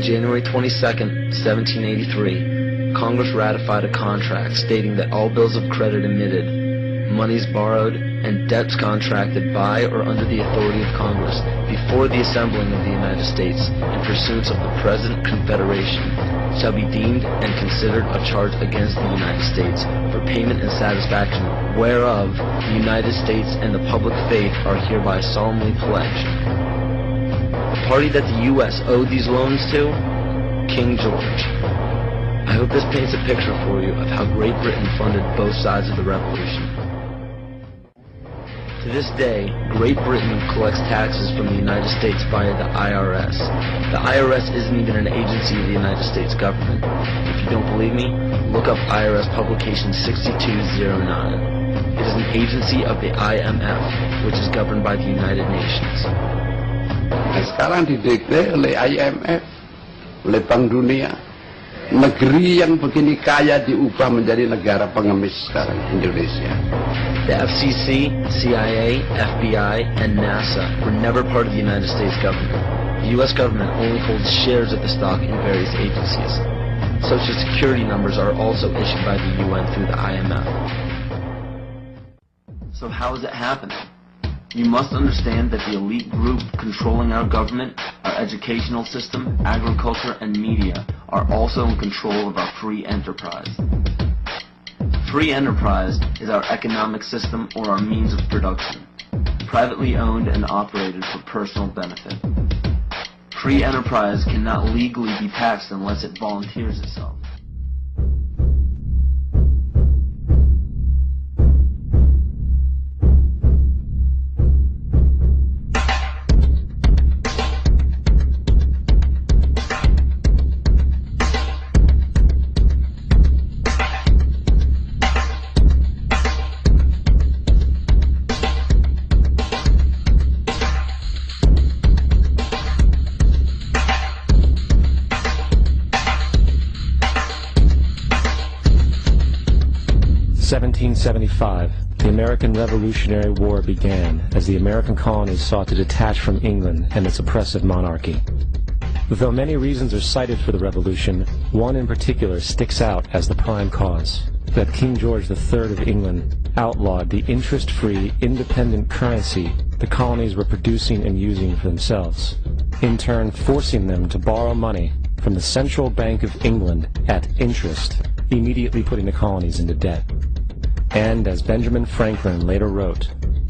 On January 22, 1783, Congress ratified a contract stating that all bills of credit emitted, monies borrowed, and debts contracted by or under the authority of Congress before the assembling of the United States in pursuance of the present Confederation shall be deemed and considered a charge against the United States for payment and satisfaction whereof the United States and the public faith are hereby solemnly pledged. The party that the U.S. owed these loans to? King George. I hope this paints a picture for you of how Great Britain funded both sides of the Revolution. To this day, Great Britain collects taxes from the United States via the IRS. The IRS isn't even an agency of the United States government. If you don't believe me, look up IRS Publication 6209. It is an agency of the IMF, which is governed by the United Nations. Sekarang didikte oleh IMF, oleh Bank Dunia. Negeri yang begini kaya diubah menjadi negara pengemis sekarang, Indonesia. The FCC, CIA, FBI, and NASA were never part of the United States government. The U.S. government only holds shares of the stock in various agencies. Social security numbers are also issued by the UN through the IMF. So how is it happening? You must understand that the elite group controlling our government, our educational system, agriculture, and media are also in control of our free enterprise. Free enterprise is our economic system or our means of production, privately owned and operated for personal benefit. Free enterprise cannot legally be taxed unless it volunteers itself. In 1775, the American Revolutionary War began as the American colonies sought to detach from England and its oppressive monarchy. Though many reasons are cited for the revolution, one in particular sticks out as the prime cause: that King George III of England outlawed the interest-free, independent currency the colonies were producing and using for themselves, in turn forcing them to borrow money from the Central Bank of England at interest, immediately putting the colonies into debt. And, as Benjamin Franklin later wrote,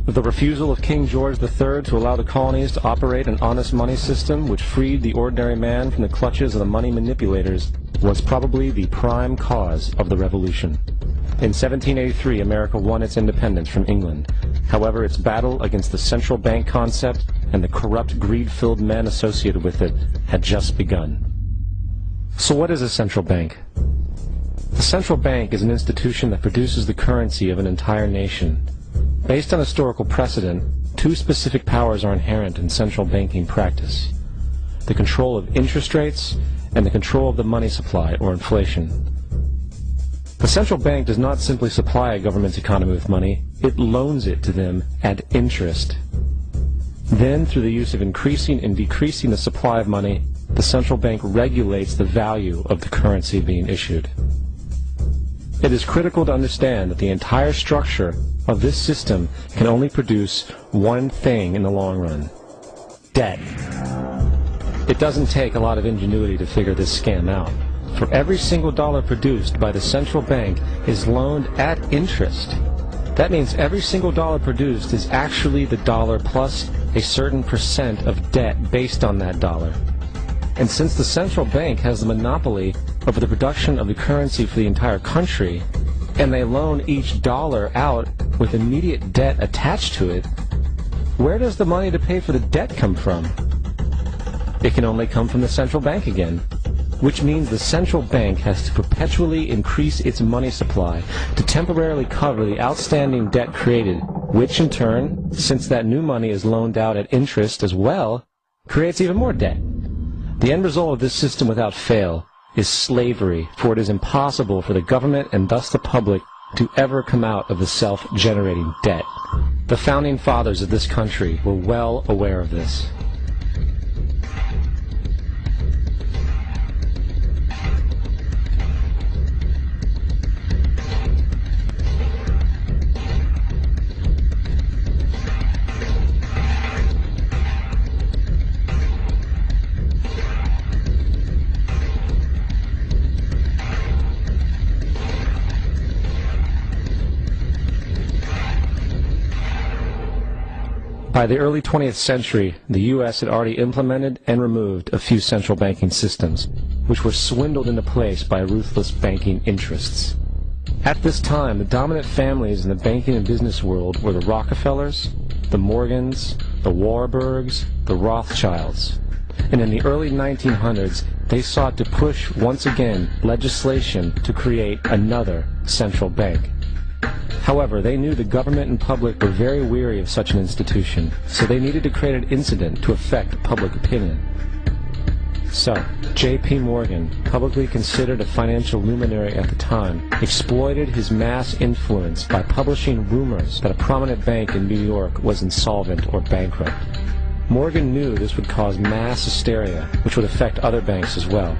the refusal of King George III to allow the colonies to operate an honest money system which freed the ordinary man from the clutches of the money manipulators was probably the prime cause of the revolution. In 1783, America won its independence from England. However, its battle against the central bank concept and the corrupt, greed-filled men associated with it had just begun. So what is a central bank? The central bank is an institution that produces the currency of an entire nation. Based on historical precedent, two specific powers are inherent in central banking practice: the control of interest rates and the control of the money supply, or inflation. The central bank does not simply supply a government's economy with money, it loans it to them at interest. Then, through the use of increasing and decreasing the supply of money, the central bank regulates the value of the currency being issued. It is critical to understand that the entire structure of this system can only produce one thing in the long run: debt. It doesn't take a lot of ingenuity to figure this scam out. For every single dollar produced by the central bank is loaned at interest. That means every single dollar produced is actually the dollar plus a certain percent of debt based on that dollar. And since the central bank has the monopoly over the production of the currency for the entire country, and they loan each dollar out with immediate debt attached to it, where does the money to pay for the debt come from? It can only come from the central bank again, which means the central bank has to perpetually increase its money supply to temporarily cover the outstanding debt created, which in turn, since that new money is loaned out at interest as well, creates even more debt. The end result of this system without fail is slavery, for it is impossible for the government and thus the public to ever come out of the self-generating debt. The founding fathers of this country were well aware of this. By the early 20th century, the U.S. had already implemented and removed a few central banking systems, which were swindled into place by ruthless banking interests. At this time, the dominant families in the banking and business world were the Rockefellers, the Morgans, the Warburgs, the Rothschilds. And in the early 1900s, they sought to push, once again, legislation to create another central bank. However, they knew the government and public were very weary of such an institution, so they needed to create an incident to affect public opinion. So, J.P. Morgan, publicly considered a financial luminary at the time, exploited his mass influence by publishing rumors that a prominent bank in New York was insolvent or bankrupt. Morgan knew this would cause mass hysteria, which would affect other banks as well.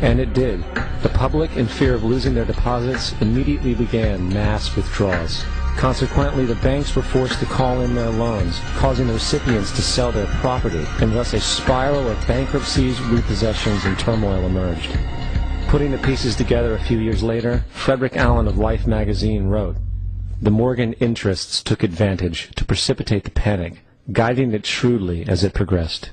And it did. The public, in fear of losing their deposits, immediately began mass withdrawals. Consequently, the banks were forced to call in their loans, causing the recipients to sell their property, and thus a spiral of bankruptcies, repossessions, and turmoil emerged. Putting the pieces together a few years later, Frederick Allen of Life magazine wrote, "The Morgan interests took advantage to precipitate the panic, guiding it shrewdly as it progressed."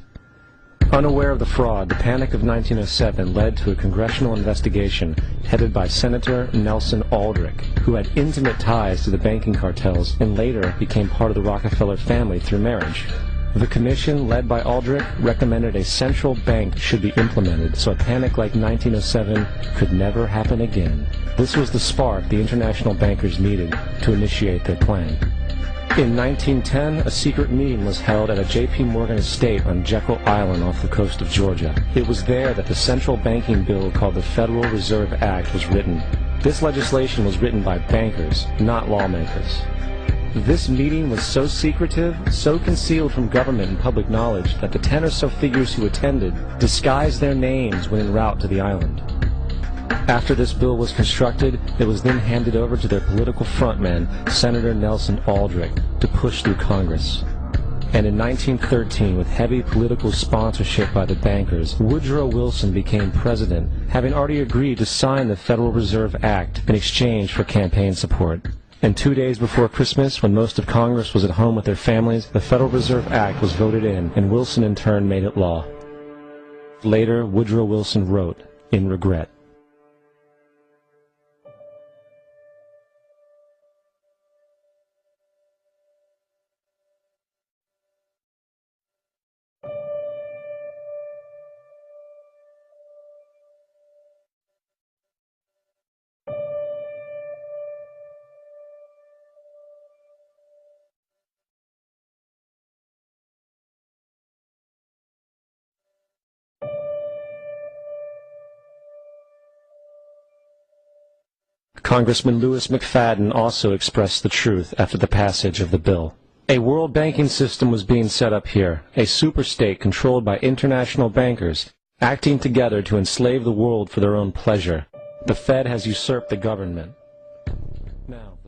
Unaware of the fraud, the Panic of 1907 led to a congressional investigation headed by Senator Nelson Aldrich, who had intimate ties to the banking cartels and later became part of the Rockefeller family through marriage. The commission, led by Aldrich, recommended a central bank should be implemented so a panic like 1907 could never happen again. This was the spark the international bankers needed to initiate their plan. In 1910, a secret meeting was held at a J.P. Morgan estate on Jekyll Island off the coast of Georgia. It was there that the central banking bill called the Federal Reserve Act was written. This legislation was written by bankers, not lawmakers. This meeting was so secretive, so concealed from government and public knowledge that the 10 or so figures who attended disguised their names when en route to the island. After this bill was constructed, it was then handed over to their political frontman, Senator Nelson Aldrich, to push through Congress. And in 1913, with heavy political sponsorship by the bankers, Woodrow Wilson became president, having already agreed to sign the Federal Reserve Act in exchange for campaign support. And 2 days before Christmas, when most of Congress was at home with their families, the Federal Reserve Act was voted in, and Wilson in turn made it law. Later, Woodrow Wilson wrote, in regret, Congressman Louis McFadden also expressed the truth after the passage of the bill. A world banking system was being set up here, a superstate controlled by international bankers, acting together to enslave the world for their own pleasure. The Fed has usurped the government. Now,